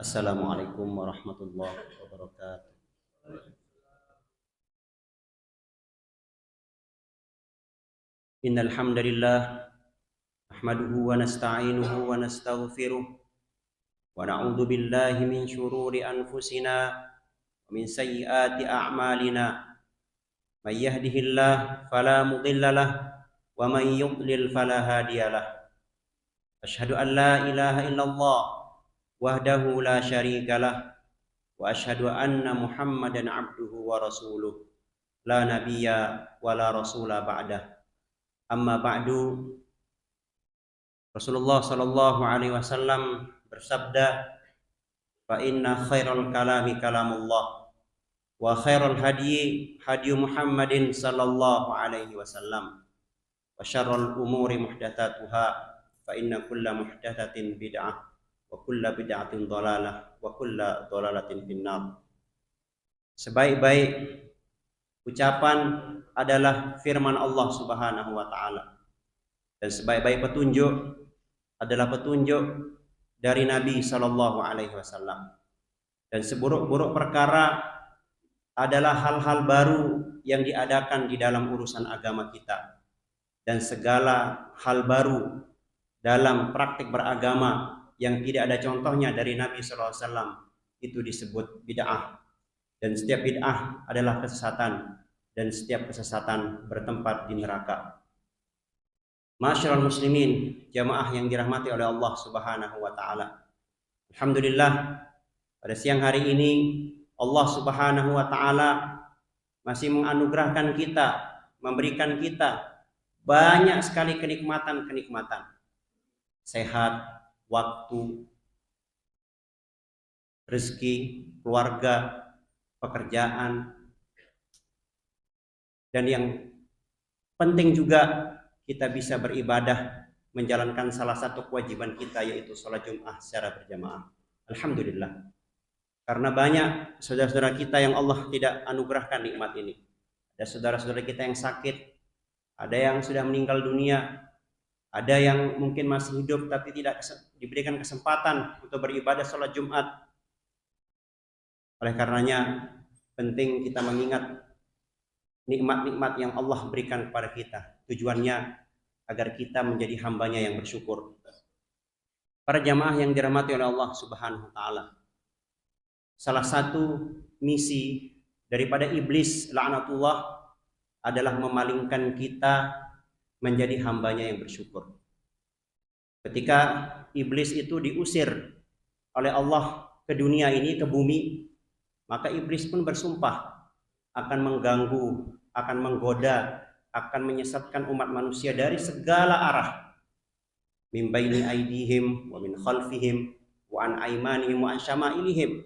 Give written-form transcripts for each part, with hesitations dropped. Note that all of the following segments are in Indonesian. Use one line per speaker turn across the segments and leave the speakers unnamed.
Assalamualaikum warahmatullahi wabarakatuh. Innal hamdalillah nahmaduhu wa nasta'inuhu wa nastaghfiruh wa na'udzu billahi min shururi anfusina wa min sayyiati a'malina. May yahdihillahu fala mudilla lahu wa may yudlil fala hadiyalah. Asyhadu an la ilaha illallah wahdahu la syarika lah wa asyhadu anna Muhammadan abduhu wa rasuluh la nabiyya wa la rasula ba'dah. Amma ba'du. Rasulullah sallallahu alaihi wasallam bersabda, fa inna khairal kalami kalamullah wa khairal hadyi hadyu Muhammadin sallallahu alaihi wasallam wa syarrul umuri muhdatsatuha fa inna kulla muhdatsatin bid'ah wa kulla bid'atin dhalalah wa kulla dhalalatin finnar. Sebaik-baik ucapan adalah firman Allah Subhanahu wa taala, dan sebaik-baik petunjuk adalah petunjuk dari Nabi sallallahu alaihi wasallam, dan seburuk-buruk perkara adalah hal-hal baru yang diadakan di dalam urusan agama kita, dan segala hal baru dalam praktik beragama yang tidak ada contohnya dari Nabi sallallahu alaihi wasallam itu disebut bid'ah, dan setiap bid'ah adalah kesesatan, dan setiap kesesatan bertempat di neraka. Ma'asyiral muslimin, jamaah yang dirahmati oleh Allah Subhanahu wa taala. Alhamdulillah, pada siang hari ini Allah Subhanahu wa taala masih menganugerahkan kita, memberikan kita banyak sekali kenikmatan-kenikmatan. Sehat, waktu, rezeki, keluarga, pekerjaan, dan yang penting juga kita bisa beribadah, menjalankan salah satu kewajiban kita, yaitu sholat Jum'ah secara berjamaah. Alhamdulillah. Karena banyak saudara-saudara kita yang Allah tidak anugerahkan nikmat ini. Ada saudara-saudara kita yang sakit, ada yang sudah meninggal dunia, ada yang mungkin masih hidup tapi tidak diberikan kesempatan untuk beribadah sholat Jumat. Oleh karenanya penting kita mengingat nikmat-nikmat yang Allah berikan kepada kita. Tujuannya agar kita menjadi hambanya yang bersyukur. Para jamaah yang dirahmati oleh Allah Subhanahu wa taala, salah satu misi daripada iblis laknatullah adalah memalingkan kita menjadi hambanya yang bersyukur. Ketika iblis itu diusir oleh Allah ke dunia ini, ke bumi, maka iblis pun bersumpah akan mengganggu, akan menggoda, akan menyesatkan umat manusia dari segala arah. Min baini aidihim wa min khalfihim wa an aimanihim wa an syama'ilihim.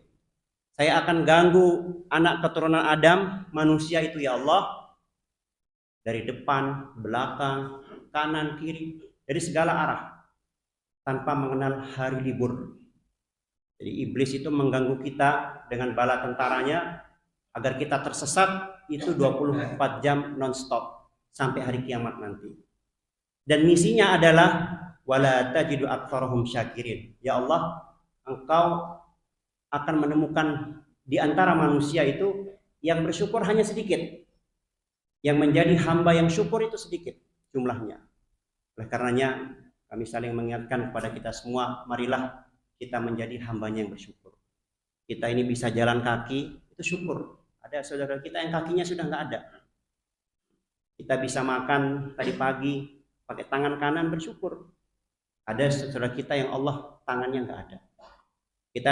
Saya akan ganggu anak keturunan Adam, manusia itu ya Allah, dari depan, belakang, kanan, kiri, dari segala arah, tanpa mengenal hari libur. Jadi iblis itu mengganggu kita dengan bala tentaranya agar kita tersesat itu 24 jam non-stop sampai hari kiamat nanti. Dan misinya adalah wala tajidu aktsarahum syakirin. Ya Allah, Engkau akan menemukan di antara manusia itu yang bersyukur hanya sedikit. Yang menjadi hamba yang syukur itu sedikit jumlahnya. Oleh karenanya kami saling mengingatkan kepada kita semua, marilah kita menjadi hambanya yang bersyukur. Kita ini bisa jalan kaki, itu syukur. Ada saudara kita yang kakinya sudah nggak ada. Kita bisa makan tadi pagi pakai tangan kanan, bersyukur. Ada saudara kita yang Allah tangannya nggak ada. Kita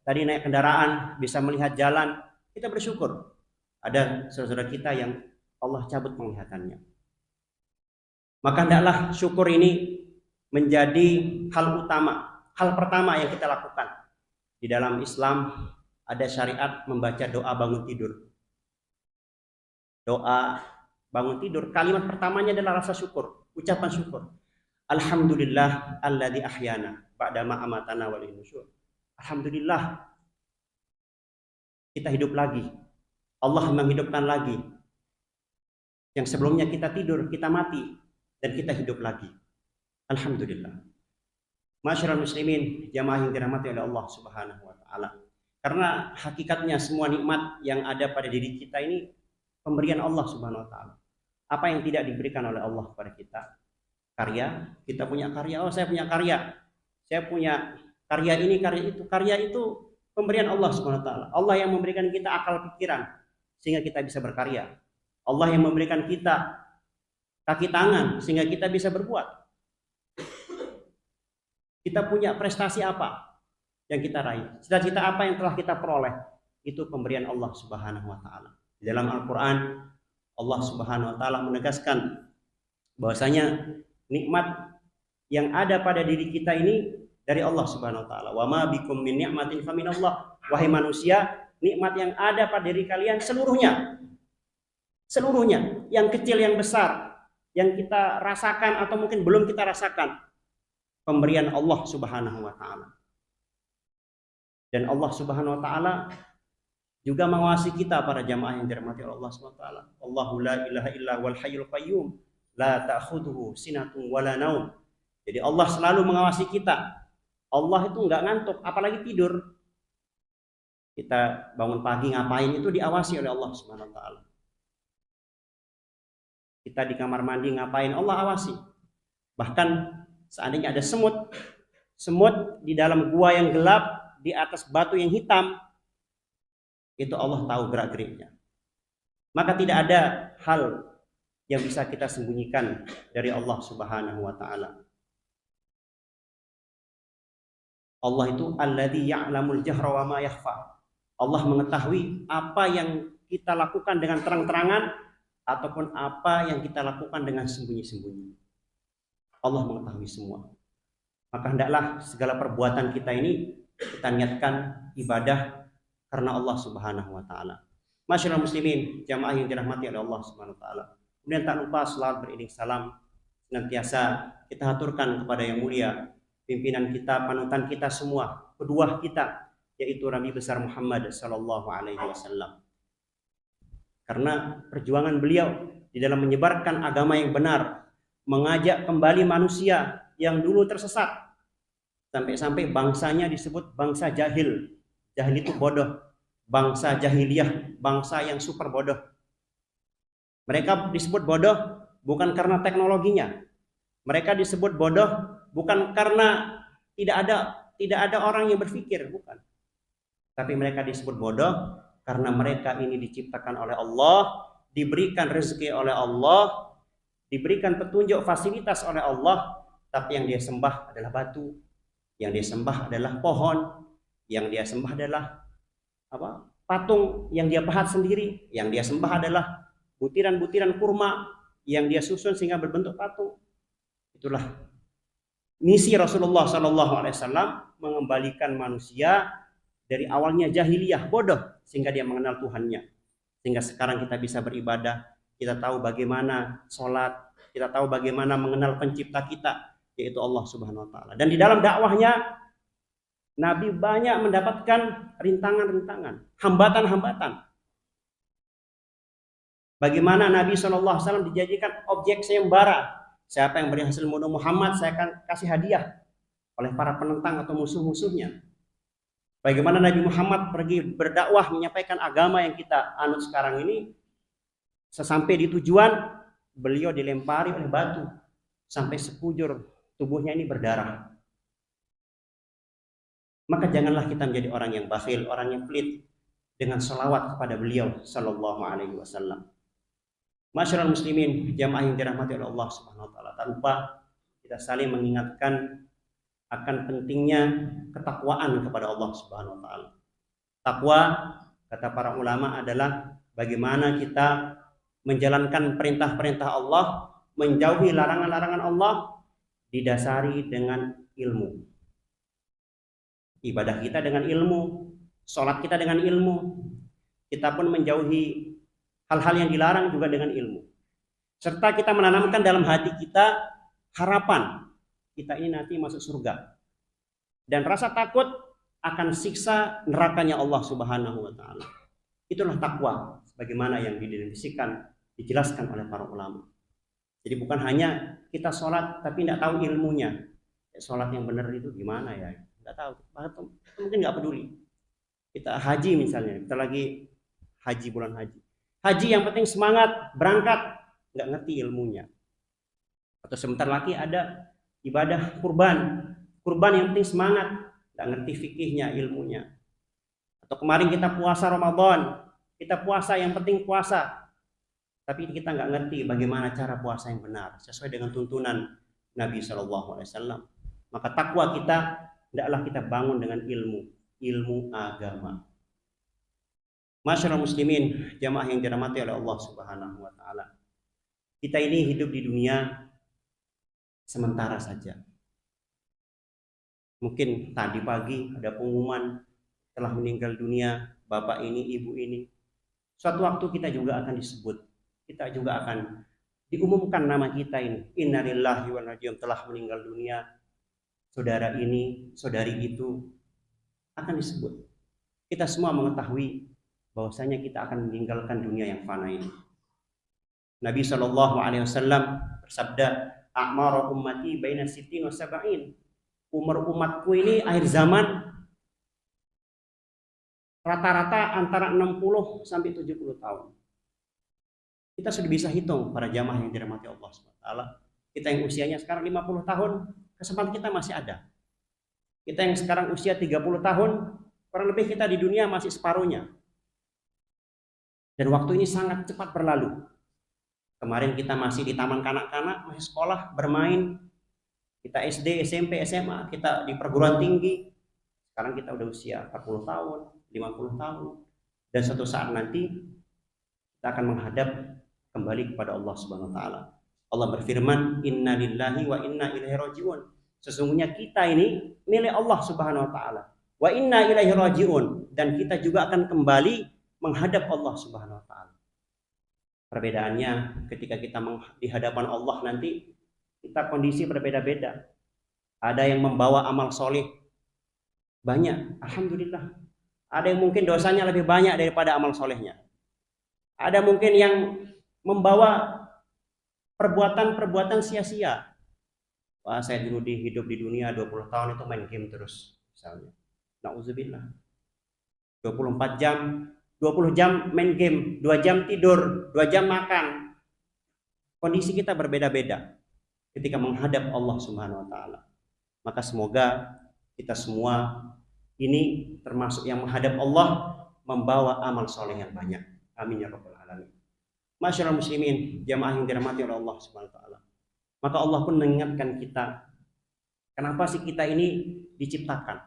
tadi naik kendaraan bisa melihat jalan, kita bersyukur. Ada saudara kita yang Allah cabut penglihatannya. Maka hendaklah syukur ini menjadi hal utama, hal pertama yang kita lakukan. Di dalam Islam ada syariat membaca doa bangun tidur. Doa bangun tidur, kalimat pertamanya adalah rasa syukur, ucapan syukur. Alhamdulillah alladzi ahyana ba'da ma amatana wa ilaihi nusyur. Alhamdulillah kita hidup lagi. Allah menghidupkan lagi. Yang sebelumnya kita tidur, kita mati, dan kita hidup lagi. Alhamdulillah. Masyarul muslimin, jamaah yang dirahmati oleh Allah Subhanahu wa taala. Karena hakikatnya semua nikmat yang ada pada diri kita ini pemberian Allah Subhanahu wa taala. Apa yang tidak diberikan oleh Allah kepada kita? Karya, kita punya karya. Oh, saya punya karya. Saya punya karya ini, karya itu. Karya itu pemberian Allah Subhanahu wa taala. Allah yang memberikan kita akal pikiran sehingga kita bisa berkarya. Allah yang memberikan kita kaki tangan sehingga kita bisa berbuat. Kita punya prestasi apa yang kita raih, cita-cita apa yang telah kita peroleh, itu pemberian Allah Subhanahu wa taala. Di dalam Al-Qur'an Allah Subhanahu wa taala menegaskan bahwasanya nikmat yang ada pada diri kita ini dari Allah Subhanahu wa taala. Wa ma bikum min ni'matin faminallah. Wahai manusia, nikmat yang ada pada diri kalian seluruhnya. Seluruhnya, yang kecil yang besar, yang kita rasakan atau mungkin belum kita rasakan, pemberian Allah Subhanahu wa taala. Dan Allah Subhanahu wa taala juga mengawasi kita para jamaah yang dirahmati oleh Allah Subhanahu wa taala. Allahu la ilaha illa wal hayyul qayyum la ta'khudhuhu sinatun wala naum. Jadi Allah selalu mengawasi kita. Allah itu enggak ngantuk, apalagi tidur. Kita bangun pagi ngapain itu diawasi oleh Allah Subhanahu wa taala. Kita di kamar mandi ngapain, Allah awasi. Bahkan seandainya ada semut di dalam gua yang gelap, di atas batu yang hitam, itu Allah tahu gerak-geriknya. Maka tidak ada hal yang bisa kita sembunyikan dari Allah Subhanahu wa taala. Allah itu alladzi ya'lamul jahra wa ma yakhfa. Allah mengetahui apa yang kita lakukan dengan terang-terangan ataupun apa yang kita lakukan dengan sembunyi-sembunyi. Allah mengetahui semua. Maka hendaklah segala perbuatan kita ini kita niatkan ibadah karena Allah Subhanahu wa taala. Masyaallah muslimin, jamaah yang dirahmati oleh Allah Subhanahu wa taala. Kemudian tak lupa selawat beriring salam senantiasa kita haturkan kepada yang mulia, pimpinan kita, panutan kita semua, kedua kita, yaitu Nabi besar Muhammad sallallahu alaihi wasallam. Karena perjuangan beliau di dalam menyebarkan agama yang benar, mengajak kembali manusia yang dulu tersesat, sampai-sampai bangsanya disebut bangsa jahil. Jahil itu bodoh, bangsa jahiliyah, bangsa yang super bodoh. Mereka disebut bodoh bukan karena teknologinya, mereka disebut bodoh bukan karena tidak ada orang yang berpikir, bukan. Tapi mereka disebut bodoh karena mereka ini diciptakan oleh Allah, diberikan rezeki oleh Allah, diberikan petunjuk fasilitas oleh Allah, tapi yang dia sembah adalah batu, yang dia sembah adalah pohon, yang dia sembah adalah patung yang dia pahat sendiri, yang dia sembah adalah butiran-butiran kurma yang dia susun sehingga berbentuk patung. Itulah misi Rasulullah SAW mengembalikan manusia dari awalnya jahiliyah bodoh sehingga dia mengenal Tuhannya, sehingga sekarang kita bisa beribadah, kita tahu bagaimana sholat, kita tahu bagaimana mengenal pencipta kita, yaitu Allah Subhanahu wa taala. Dan di dalam dakwahnya Nabi banyak mendapatkan rintangan-rintangan, hambatan-hambatan. Bagaimana Nabi SAW dijadikan objek sayembara. Siapa yang berhasil membunuh Muhammad, saya akan kasih hadiah oleh para penentang atau musuh-musuhnya. Bagaimana Nabi Muhammad pergi berdakwah menyampaikan agama yang kita anut sekarang ini, sesampai di tujuan beliau dilempari oleh batu sampai sekujur tubuhnya ini berdarah. Maka janganlah kita menjadi orang yang bakhil, orang yang pelit dengan selawat kepada beliau sallallahu alaihi wasallam. Masyarul muslimin, jamaah yang dirahmati oleh Allah Subhanahu wa taala, tak lupa kita saling mengingatkan akan pentingnya ketakwaan kepada Allah Subhanahu wa taala. Takwa, kata para ulama, adalah bagaimana kita menjalankan perintah-perintah Allah, menjauhi larangan-larangan Allah, didasari dengan ilmu. Ibadah kita dengan ilmu, sholat kita dengan ilmu, kita pun menjauhi hal-hal yang dilarang juga dengan ilmu. Serta kita menanamkan dalam hati kita harapan kita ini nanti masuk surga, dan rasa takut akan siksa nerakanya Allah Subhanahu wa taala. Itulah takwa sebagaimana yang didefinisikan, dijelaskan oleh para ulama. Jadi bukan hanya kita sholat tapi tidak tahu ilmunya, sholat yang benar itu gimana ya? Nggak tahu. Bahkan mungkin nggak peduli. Kita haji misalnya, kita lagi haji, bulan haji. Haji yang penting semangat, berangkat, nggak ngerti ilmunya. Atau sebentar lagi ada ibadah kurban. Kurban yang penting semangat, nggak ngerti fikihnya, ilmunya. Atau kemarin kita puasa Ramadan, kita puasa yang penting puasa, tapi kita nggak ngerti bagaimana cara puasa yang benar sesuai dengan tuntunan Nabi Shallallahu Alaihi Wasallam. Maka takwa kita hendaklah kita bangun dengan ilmu agama. Masyaallah muslimin, jamaah yang dirahmati oleh Allah Subhanahu Wa Taala. Kita ini hidup di dunia sementara saja. Mungkin tadi pagi ada pengumuman telah meninggal dunia bapak ini, ibu ini. Suatu waktu kita juga akan disebut, kita juga akan diumumkan nama kita ini. Innalillahi wa inna ilaihi raji'un, telah meninggal dunia saudara ini, saudari itu, akan disebut. Kita semua mengetahui bahwasanya kita akan meninggalkan dunia yang fana ini. Nabi Shallallahu Alaihi Wasallam bersabda, "A'maru ummati baina sittin wa sab'in." Umur umatku ini akhir zaman rata-rata antara 60 sampai 70 tahun. Kita sudah bisa hitung para jamaah yang dirahmati Allah SWT. Kita yang usianya sekarang 50 tahun, kesempatan kita masih ada. Kita yang sekarang usia 30 tahun, kurang lebih kita di dunia masih separuhnya. Dan waktu ini sangat cepat berlalu. Kemarin kita masih di taman kanak-kanak, masih sekolah, bermain. Kita SD, SMP, SMA, kita di perguruan tinggi. Sekarang kita udah usia 40 tahun, 50 tahun. Dan suatu saat nanti kita akan menghadap kembali kepada Allah Subhanahu wa taala. Allah berfirman, "Inna lillahi wa inna ilaihi raji'un." Sesungguhnya kita ini milik Allah Subhanahu wa taala. Wa inna ilaihi raji'un, dan kita juga akan kembali menghadap Allah Subhanahu wa taala. Perbedaannya ketika kita di hadapan Allah nanti, kita kondisi berbeda-beda. Ada yang membawa amal soleh banyak, alhamdulillah. Ada yang mungkin dosanya lebih banyak daripada amal solehnya. Ada mungkin yang membawa perbuatan-perbuatan sia-sia. Wah, saya dulu hidup di dunia 20 tahun itu main game terus, misalnya. Nauzubillah. 24 jam, 20 jam main game, 2 jam tidur, 2 jam makan. Kondisi kita berbeda-beda ketika menghadap Allah Subhanahu wa taala. Maka semoga kita semua ini termasuk yang menghadap Allah membawa amal soleh yang banyak. Amin ya rabbal alamin. Masyaallah muslimin, jamaah yang dirahmati oleh Allah Subhanahu wa taala. Maka Allah pun mengingatkan kita, kenapa sih kita ini diciptakan?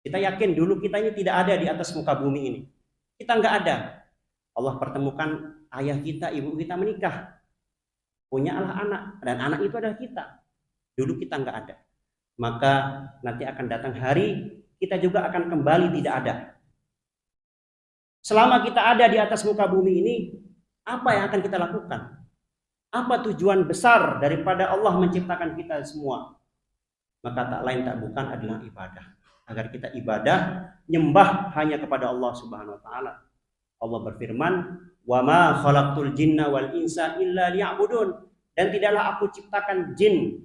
Kita yakin dulu kita ini tidak ada di atas muka bumi ini. Kita nggak ada. Allah pertemukan ayah kita, ibu kita menikah. Punyalah anak, dan anak itu adalah kita. Dulu kita nggak ada. Maka nanti akan datang hari kita juga akan kembali tidak ada. Selama kita ada di atas muka bumi ini, apa yang akan kita lakukan? Apa tujuan besar daripada Allah menciptakan kita semua? Maka tak lain tak bukan adalah ibadah. Agar kita ibadah, nyembah hanya kepada Allah Subhanahu wa taala. Allah berfirman, "Wa ma khalaqtul jinna wal insa illa liya'budun." Dan tidaklah aku ciptakan jin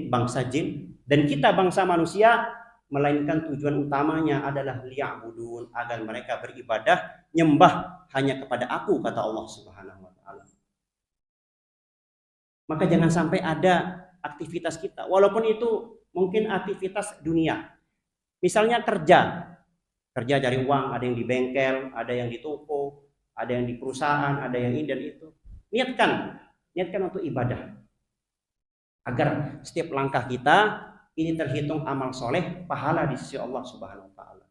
bangsa jin dan kita bangsa manusia, melainkan tujuan utamanya adalah liya'budun, agar mereka beribadah, nyembah hanya kepada aku, kata Allah Subhanahu wa taala. Maka jangan sampai ada aktivitas kita, walaupun itu mungkin aktivitas dunia. Misalnya kerja cari uang, ada yang di bengkel, ada yang di toko, ada yang di perusahaan, ada yang ini dan itu. Niatkan untuk ibadah. Agar setiap langkah kita ini terhitung amal soleh, pahala di sisi Allah Subhanahu wa taala.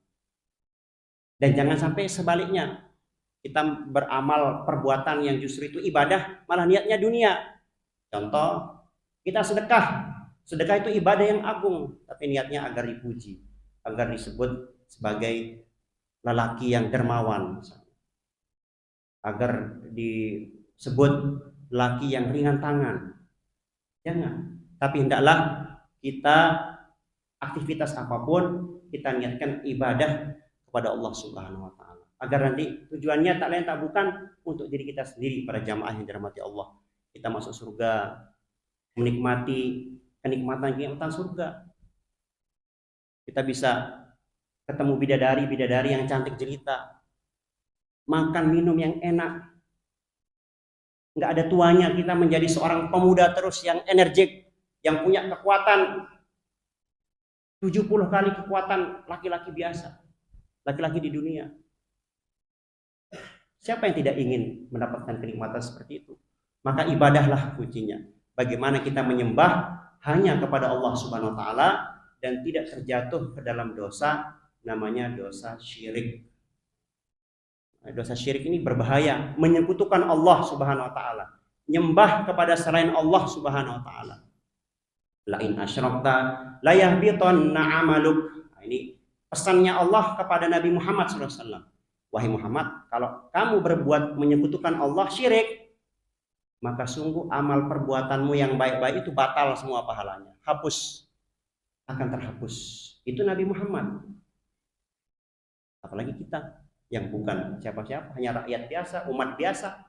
Dan jangan sampai sebaliknya, kita beramal perbuatan yang justru itu ibadah, malah niatnya dunia. Contoh, kita sedekah. Sedekah itu ibadah yang agung, tapi niatnya agar dipuji, agar disebut sebagai lelaki yang dermawan, agar disebut lelaki yang ringan tangan. Jangan. Tapi hendaklah kita aktivitas apapun kita niatkan ibadah kepada Allah Subhanahu wa taala. Agar nanti tujuannya tak lain tak bukan untuk diri kita sendiri, para jamaah yang dirahmati Allah. Kita masuk surga menikmati kenikmatan surga. Kita bisa ketemu bidadari yang cantik jelita, makan minum yang enak, nggak ada tuanya, kita menjadi seorang pemuda terus yang energik, yang punya kekuatan 70 kali kekuatan laki-laki biasa, laki-laki di dunia. Siapa yang tidak ingin mendapatkan kenikmatan seperti itu? Maka ibadahlah kuncinya. Bagaimana kita menyembah hanya kepada Allah Subhanahu wa taala dan tidak terjatuh ke dalam dosa, namanya dosa syirik. Dosa syirik ini berbahaya, menyekutukan Allah Subhanahu wa taala, nyembah kepada selain Allah Subhanahu wa taala. La in asyrakta la yahbitanna 'amaluk. Nah, ini pesannya Allah kepada Nabi Muhammad SAW. Wahai Muhammad, kalau kamu berbuat menyekutukan Allah syirik, maka sungguh amal perbuatanmu yang baik-baik itu batal semua pahalanya. Hapus, akan terhapus. Itu Nabi Muhammad. Apalagi kita yang bukan siapa-siapa, hanya rakyat biasa, umat biasa.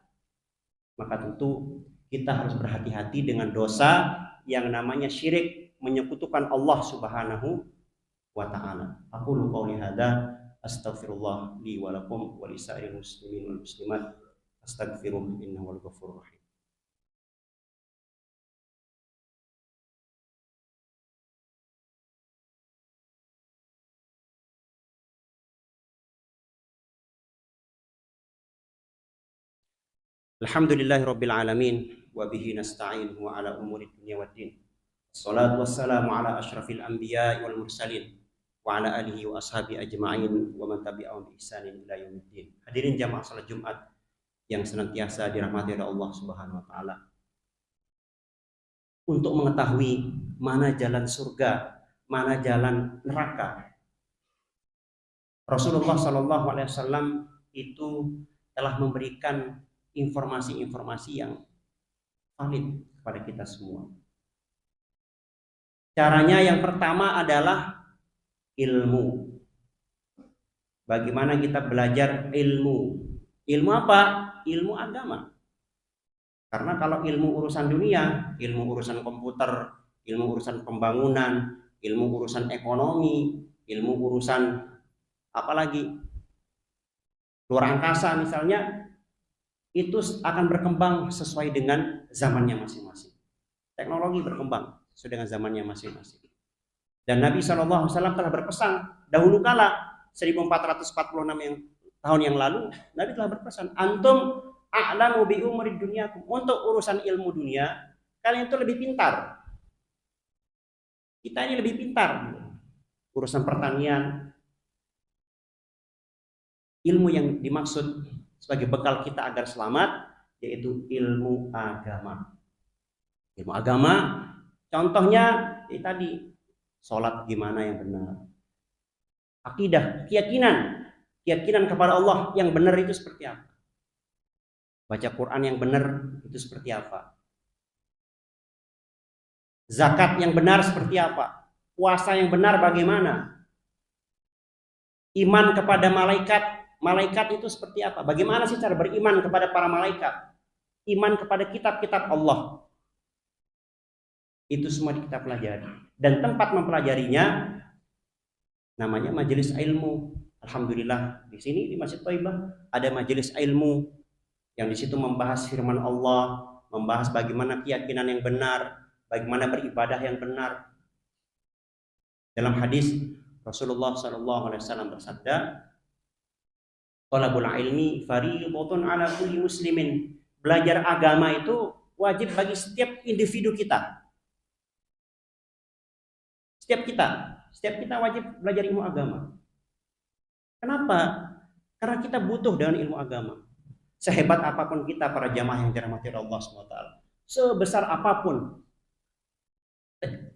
Maka tentu kita harus berhati-hati dengan dosa yang namanya syirik, menyekutukan Allah Subhanahu wa taala. Aqulu qouli hadza astaghfirullah li wa lakum wa lisa'iril muslimin wal muslimat. Astaghfiruh innahu wal ghafurur rahim. Alhamdulillahirabbil alamin wa bihi nasta'in wa ala umuri dunya waddin. Wassalatu wassalamu ala asyrafil anbiya'i wal mursalin wa ala alihi wa ashabi ajma'in wa man tabi'ahum bi ihsanin ila yaumiddin. Hadirin jamaah salat Jumat yang senantiasa dirahmati oleh Allah Subhanahu wa taala. Untuk mengetahui mana jalan surga, mana jalan neraka, Rasulullah sallallahu alaihi wasallam itu telah memberikan informasi-informasi yang valid kepada kita semua. Caranya yang pertama adalah ilmu. Bagaimana kita belajar ilmu? Ilmu apa? Ilmu agama. Karena kalau ilmu urusan dunia, ilmu urusan komputer, ilmu urusan pembangunan, ilmu urusan ekonomi, ilmu urusan apalagi luar angkasa misalnya, itu akan berkembang sesuai dengan zamannya masing-masing. Teknologi berkembang sesuai dengan zamannya masing-masing. Dan Nabi SAW telah berpesan dahulu kala 1446 tahun yang lalu, Nabi telah berpesan, antum a'lamu bi umri dunyakum. Untuk urusan ilmu dunia, kalian itu lebih pintar. Kita ini lebih pintar. Urusan pertanian, ilmu yang dimaksud sebagai bekal kita agar selamat, yaitu ilmu agama. Ilmu agama, contohnya tadi, sholat gimana yang benar, akidah, keyakinan kepada Allah yang benar itu seperti apa, baca Quran yang benar itu seperti apa, zakat yang benar seperti apa, puasa yang benar bagaimana, iman kepada malaikat itu seperti apa? Bagaimana sih cara beriman kepada para malaikat? Iman kepada kitab-kitab Allah. Itu semua kita pelajari. Dan tempat mempelajarinya namanya majelis ilmu. Alhamdulillah di sini di Masjid Thaibah ada majelis ilmu yang di situ membahas firman Allah, membahas bagaimana keyakinan yang benar, bagaimana beribadah yang benar. Dalam hadis Rasulullah SAW bersabda, Talabul ilmi fardhun ala kulli muslimin. Belajar agama itu wajib bagi setiap individu kita. Setiap kita wajib belajar ilmu agama. Kenapa? Karena kita butuh dengan ilmu agama. Sehebat apapun kita para jamaah yang dirahmati Allah SWT, sebesar apapun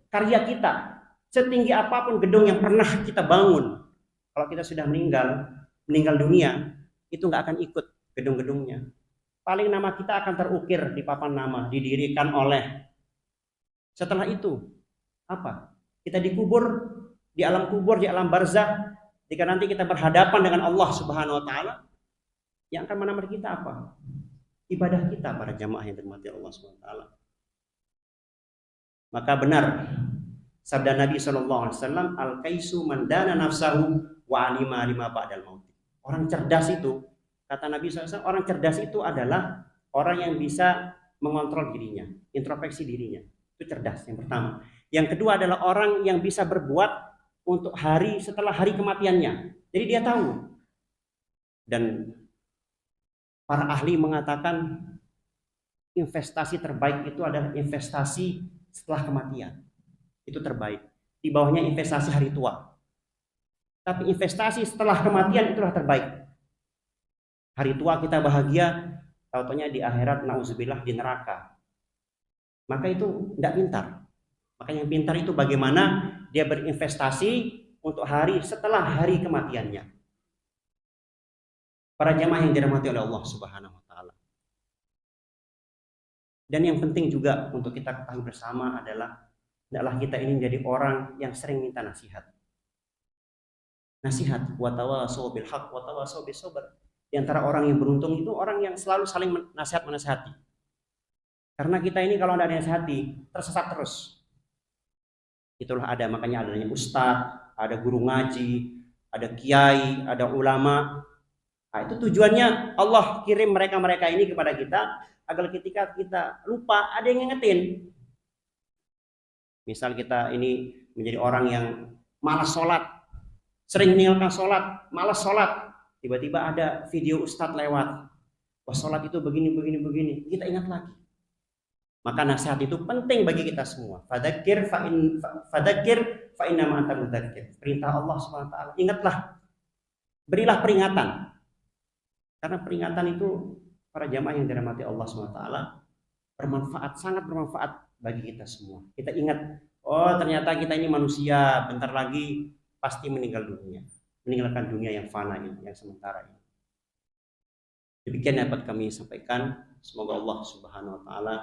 karya kita, setinggi apapun gedung yang pernah kita bangun, kalau kita sudah meninggal dunia, itu nggak akan ikut gedung-gedungnya. Paling nama kita akan terukir di papan nama, didirikan oleh. Setelah itu, apa? Kita dikubur, di alam kubur, di alam barzah, jika nanti kita berhadapan dengan Allah Subhanahu wa taala, yang akan menamar kita apa? Ibadah kita para jamaah yang dirahmati Allah Subhanahu wa taala. Maka benar sabda Nabi SAW, al-kaisu man dana nafsahu wa alima lima ba'dal maut. Orang cerdas itu, kata Nabi SAW, orang cerdas itu adalah orang yang bisa mengontrol dirinya, introspeksi dirinya. Itu cerdas yang pertama. Yang kedua adalah orang yang bisa berbuat untuk hari setelah hari kematiannya. Jadi dia tahu. Dan para ahli mengatakan investasi terbaik itu adalah investasi setelah kematian. Itu terbaik. Di bawahnya investasi hari tua. Tapi investasi setelah kematian itulah terbaik. Hari tua kita bahagia, tahu-taunya di akhirat nauzubillah di neraka. Maka itu tidak pintar. Maka yang pintar itu bagaimana dia berinvestasi untuk hari setelah hari kematiannya. Para jamaah yang dirahmati oleh Allah Subhanahu wa taala. Dan yang penting juga untuk kita ketahui bersama adalah hendaklah kita ini menjadi orang yang sering minta nasihat. Nasihat, wa tawasau bil haq wa tawasau bis sabr. Di antara orang yang beruntung itu orang yang selalu saling menasihati. Karena kita ini kalau tidak nasihati, tersesat terus. Itulah ada, makanya adanya ustadz, ada guru ngaji, ada kiai, ada ulama. Nah, itu tujuannya Allah kirim mereka-mereka ini kepada kita agar ketika kita lupa ada yang ngingetin. Misal kita ini menjadi orang yang malas sholat, sering meninggalkan sholat, malas sholat, tiba-tiba ada video ustadz lewat, wah sholat itu begini, kita ingat lagi. Maka nasihat itu penting bagi kita semua. Fadzakir fa inna ma anta mudzakir. Perintah Allah Subhanahu wa taala. Ingatlah. Berilah peringatan. Karena peringatan itu para jamaah yang dirahmati Allah Subhanahu wa taala bermanfaat, sangat bermanfaat bagi kita semua. Kita ingat, oh ternyata kita ini manusia, bentar lagi pasti meninggal dunia. Meninggalkan dunia yang fana ini, yang sementara ini. Demikian dapat kami sampaikan. Semoga Allah Subhanahu wa taala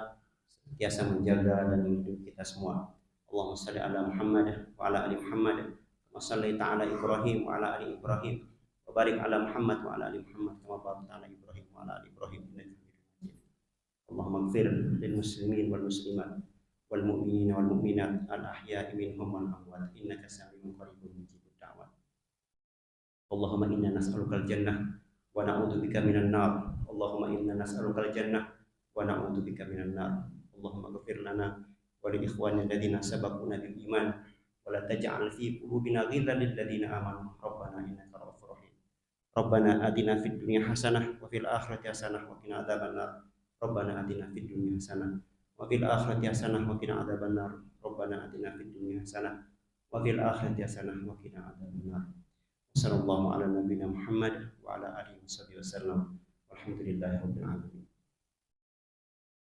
biasa menjaga dan melindungi kita semua. Allahumma shalli ala Muhammad wa ala ali Muhammad wa shalli ta'ala Ibrahim wa ala ali Ibrahim wa barik ala Muhammad wa ala ali Muhammad kama barakta ala Ibrahim wa ala ali Ibrahim innaka Hamidum Majid. Allahumma ighfir lil muslimin wal muslimat wal mu'minin wal mu'minat al ahya'i minhum wal amwat innaka sami'un qaribun mujibud da'wat. Allahumma inna nas'aluka al jannah wa na'udzubika minan nar. Allahumma inna nas'aluka al jannah wa na'udzubika minan nar. Allahumma ghfir lana wa li ikhwanina alladziina sabaquna bil iman wa la taj'al fi qulubina ghillan lil ladziina amanu rabbana innaka ra'ufur rahim. Rabbana atina fid dunya hasanah wa fil akhirati hasanah wa qina adzabannar. Rabbana atina fid dunya hasanah wa fil akhirati hasanah wa qina adzabannar. Rabbana atina fid dunya hasanah wa fil akhirati hasanah wa qina adzabannar. Sallallahu ala nabiyyina Muhammad wa ala alihi wasallam. Walhamdulillahirabbil alamin.